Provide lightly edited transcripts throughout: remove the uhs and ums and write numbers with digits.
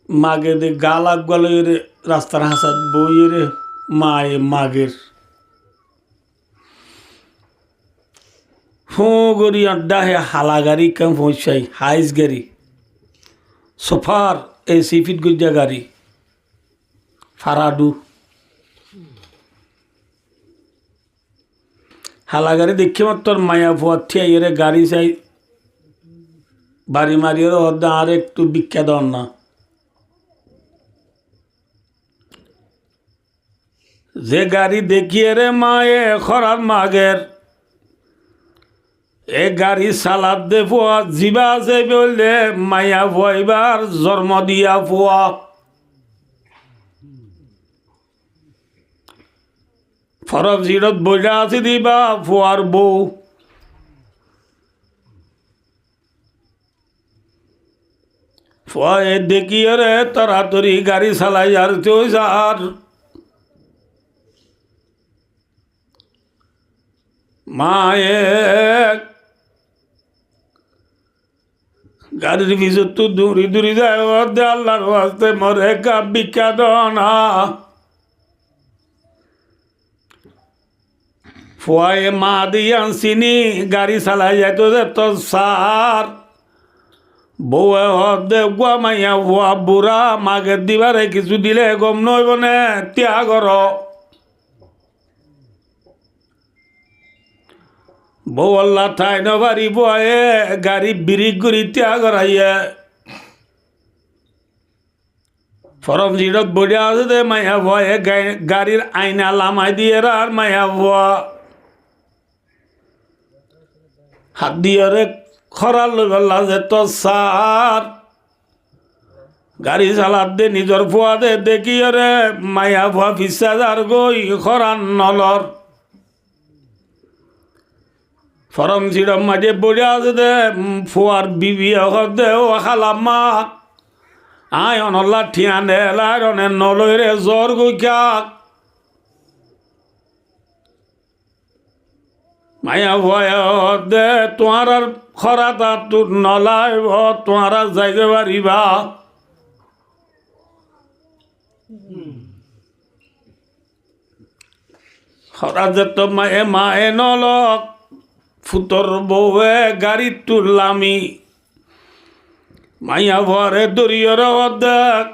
মাগে দে গালাক গলের রাস্তার হাসাত বইয়ের মায়ে মাগের ফো গরি আড্ডা হে হালা গাড়ি কেম পৌঁছাই হাইস গাড়ি সোফার এই সিফিট গুজা গাড়ি ফারাডু হালা গাড়ি দেখি মাত্র মায়া ফুয়ার এরে গাড়ি চাই বাড়ি মারিয়ে হদ্দা আর একটু ভিক্ষা দেন না যে গাড়ি দেখিয়ে রে মায়ে খরার মাগের এ গাড়ি সালাদ দে ফুয়া জিবা আছে বললে মায়া ফুয়া এবার জন্ম দিয়া ফুয়া ফরব জিরত বইটা আছে দিবা ফুয়ার বউ ফুয়া এ দেখিয়ে রে তাড়াতাড়ি গাড়ি চালাই আর তুই আর মায়ে গাড়ির ভিতর তো দূরি দূরি যায় আল্লাহর বাস্তে মরে কা ভিক্ষা দনা ফুয়ায়ে মা দিয়ে আনছিনি গাড়ি চালাই যাইতো যে তোর সার বউয়ে হদে গুয়া মাইয়া ফুয়া বুড়া মাকে দিবারে কিছু দিলে গম নইব নে ত্যাগর বউ আল্লাহ ঠাই নবারি বয়ে গাড়ি বিরিক গুড়ি ত্যাগর আইয়ে ফরম জিরত বড়িয়া আছে দে মাইয়া ভয়ে গাড়ির আইনা লামাই দিয়ে আর মাইয়া ভুয়া হাত দিয়ে রে খরার লই বললা যে তো সার গাড়ি চালাত দে নিজর ফুয়া দে দেখি রে মাইয়া ভুয়া ফিসাদার গই খরান নলর ফরম জিরম মাঝে বড়িয়া আছে দে ফুয়ার বিবি দে ও খালাম্মা আয় অনল্লা ঠিয়া নে লাইরনে নলইরে জ্বর গুইকা মায়া ভয় দে তোমার আর খরা তা তোর নলাইব তোমার আর যাইতে পারিবা খরা যে তো মায়ে মায়ে নলক ফুতর বউয়ে গাড়ি তুললামি মাইয়া ভরে দরিয়র দেখ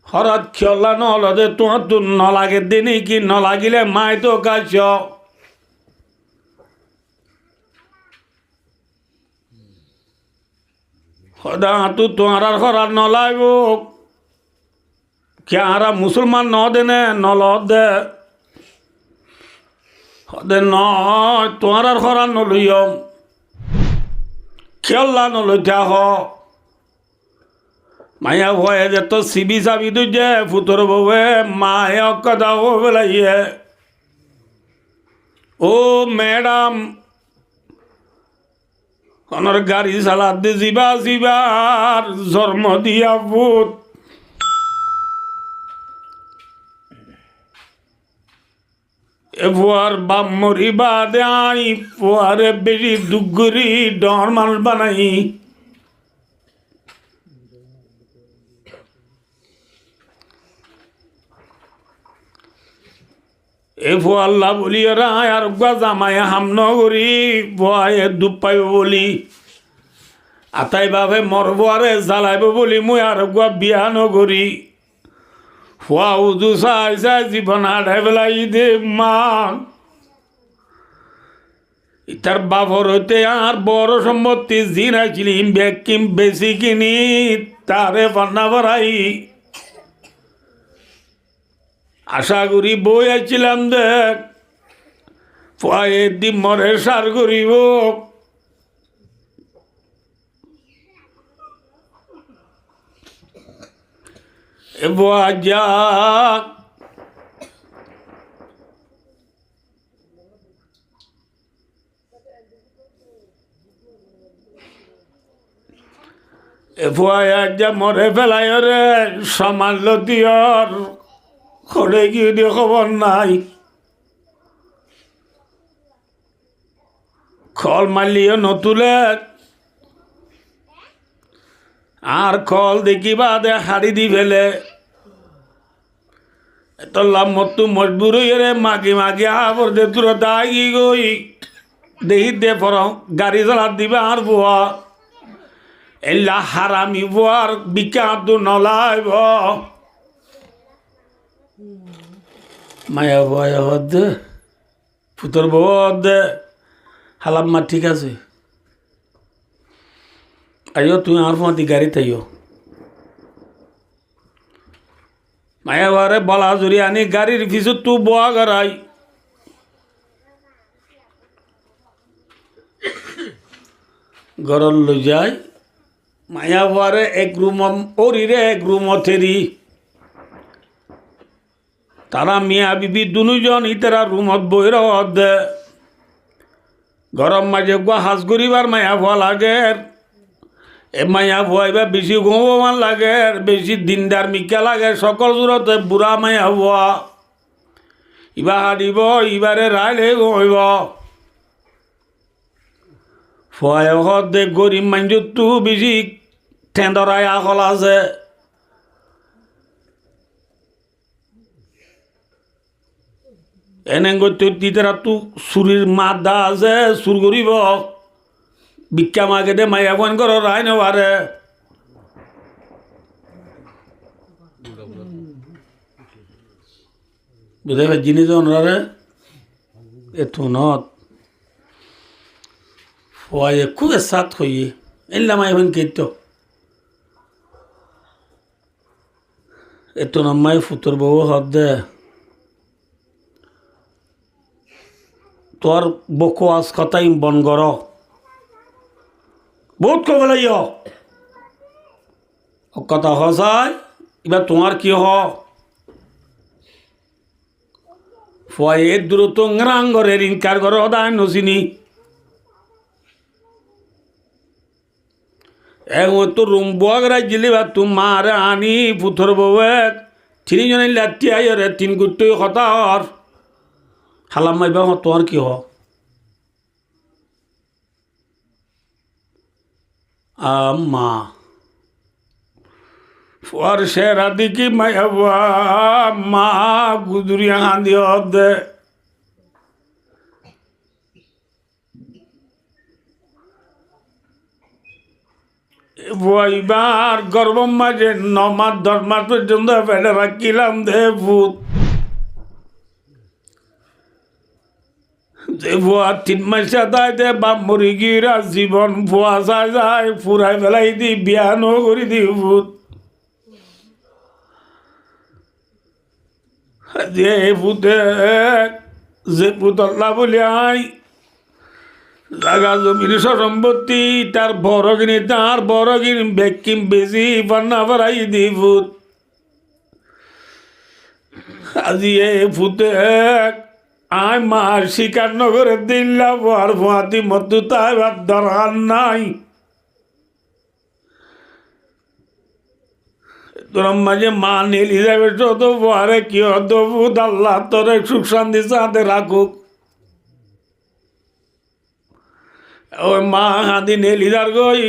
হঠাৎ খেলা নহলে তোমার তো নলাগে দিনই কি নলাগিলে মাই তো কাছ সদা তু তোমার আর হরার নলাইব কে আরা মুসলমান ন দেনে নল দে সদে নয় তোমার আর হরার নলইম খেলা নলইতা হ মায়া ভয়ে যে তো সিবি চাবি তুই যে ফুতর বউয়ে মায়ে অকদা ও বেলাইয়ে ও ম্যাডাম অনর গাড়ি চালাত দে জিবা জিবার জন্ম দিয়া ভূত এ ফুয়ার বাপ মরিবা দে আই ফুয়ারে বেশি দুগুরি ডর মাল বানাই এ ফুয়া আল্লাহ বলি রায় আর জামায় হামন করি ফুয়ায়ে ডুব পাইব বলি আতাই বাপে মরব আরে জ্বালাইব বলি মুই আর বিয়া নগরি ফুয়া উজু চাই চাই জীবন আঠাই পেলাই দে মা ইতার বাপর হইতে আর বড় সম্পত্তি জিন আইছিলি ব্যাগ কিম বেশি কিনি তারে পান্না ভরাই আশা করি বই আছিলাম দেখ ফুয়ায়ে দি মরে সার করিব এ বুয়া যাক এ ফুয়া যা মরে ফেলাই রে সমাল দিয়র খড়ে গিয়ে দিয়ে খবর নাই খল মারলিও নতুলে আর কল দেখিবা দে হাড়ি দি ফেলে তল্লা মতো মজবুর হইরে মাগি মাগি আবর দে তোর দাগি গই দেহি দে পর গাড়ি চালা দিবে আর বুয়া এলা হারামি বুয়ার বিখ্যাত নলাইব মায়া বয়া হদ্দে ফুতর বউ হদ্দে হালাম্মা ঠিক আছে আইও তুমি আমার ফোনাতি গাড়ি তাইও মায়া বারে বলা জুড়ি আনি গাড়ির পিছু তু বোয়া গড়াই গরল লই যায় মায়া বারে এক রুম ওরিরে এক রুম থেরি তারা মিয়া বিবি দুজন ইতারা রুমত বইর দে গরম মাঝে গুয়া হাঁস করিবার মায়া ভুয়া লাগে এ মায়া ভুয়াইবা বেশি ঘুমোমান লাগে বেশি দিনদার মিকা লাগে সকল জোরতে বুড়া মায়া ভুয়া ইবা হাঁটিব ইবারে রাইলে ঘুমাইব ফুয়াই দে গরিব মানুষ তু বেশি ঠেঁদরাই আখল আছে এনে তিতারা তু চুরির মাদা আছে চুর করিব ভিক্ষা মাগে দে মাইয়া ফোন কর রাই নবারে বুঝে জিনিস ওনারে এতো নত ফুয়াই খুব সাত হইয়ে এনলা মাই ফোন কেত এতো নাম্মাই ফুতর বউ হদ দে তোর বকোয়াস কথাই বন কর বহুত কব লাগিব কথা সঁচাই এবার তোমার কি হ ফুয়াই এর দূরত্ব রাঙ্গরে রিঙ্কার ঘর সদায় নচিনি এখন তো রুম বগরাই দিলি বা তোমার আনি পুথর বউয়ে তিনজনে লাঠি আইরে তিন গুটি হতার হালাম মাইবা তোমার কি হ আম্মা ফুয়ার শেরা দিকি মাইয়া মা গুদুরিয়া হাঁদি দে বইবার গর্বম মাঝে 9 মাস 10 মাস পর্যন্ত ফেলে রাখিলাম দে ভূত যে ভুয়া 3 মাসে দায় দে বাপ মরি গিরা জীবন ভুয়া যায় ফুরাই ফেলাই দি বিয়ানো করি দি ভূত যে ভূতে যে ভূত আল্লাহ বলে আই জাগা জমির সম্পত্তি তার বড় কিনি বেকিম বেশি বান্না বাড়াই দি ভূত আজি এ ভূতে আই মার শিকার নগরে দিল্লা আর ভুয়াতি মতো তাই ভাব দরকার নাই তোর মাঝে মা নীলি যাবে তো বহারে কি হতো ভূত আল্লাহ তোরে সুখ শান্তি সাথে রাখুক ওই মা হাঁদি নেলিদার গই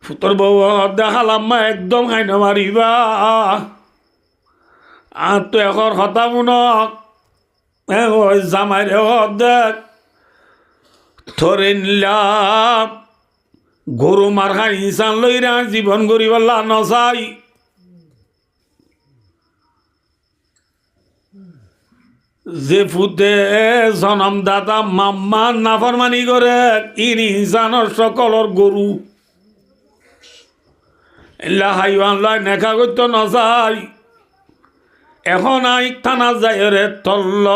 ফুতর বউ দেখালাম মা একদম খাইন মারিবা আর তো এখন হতামুনক ওই জামাই রে দেখ ধরে নিলাম গরু মার খাই ইনসান লইরা জীবন গরিবাল্লা নসাই যে ফুতে জনমদাতা মাম্মা নাফরমানি করে ইনি ইনসানের সকলর গরু এলা হাইওয়ান লাই নেখা করতে নসাই এখন আই থানা যাই রে তল্ল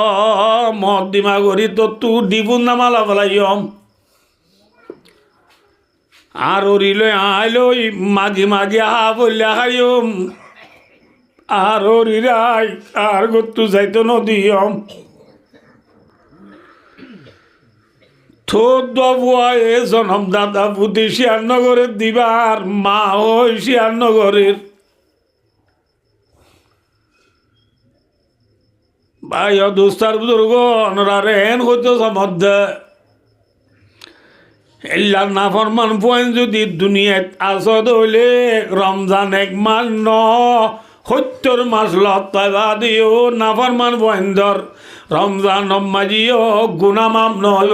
মদিমা করি তো তু ডিপুন নামালা ফেলাইম আর ওরিলে আইলই মাঝি মাঝি আহা বললে খাইম আর ওরিরাই আর গত্তু যাইতো নদীয়ম থোদ বুয়া এ জনম দাদা বুদ্ধি শিয়ারনগরের দিবার মা ওই শিয়ারনগরের ভাই দুস্তার বুজুর্গ অনরারে হেন হইতো সমধ্যে এল্লার নাফরমান পয়েন যদি দুনিয়াত আসদ হইলে রমজান এক মাস ন ৭০ মাস লত্তাইবা দিও নাফরমান পয়েন্দর রমজান মাজিও গুনামাম নয়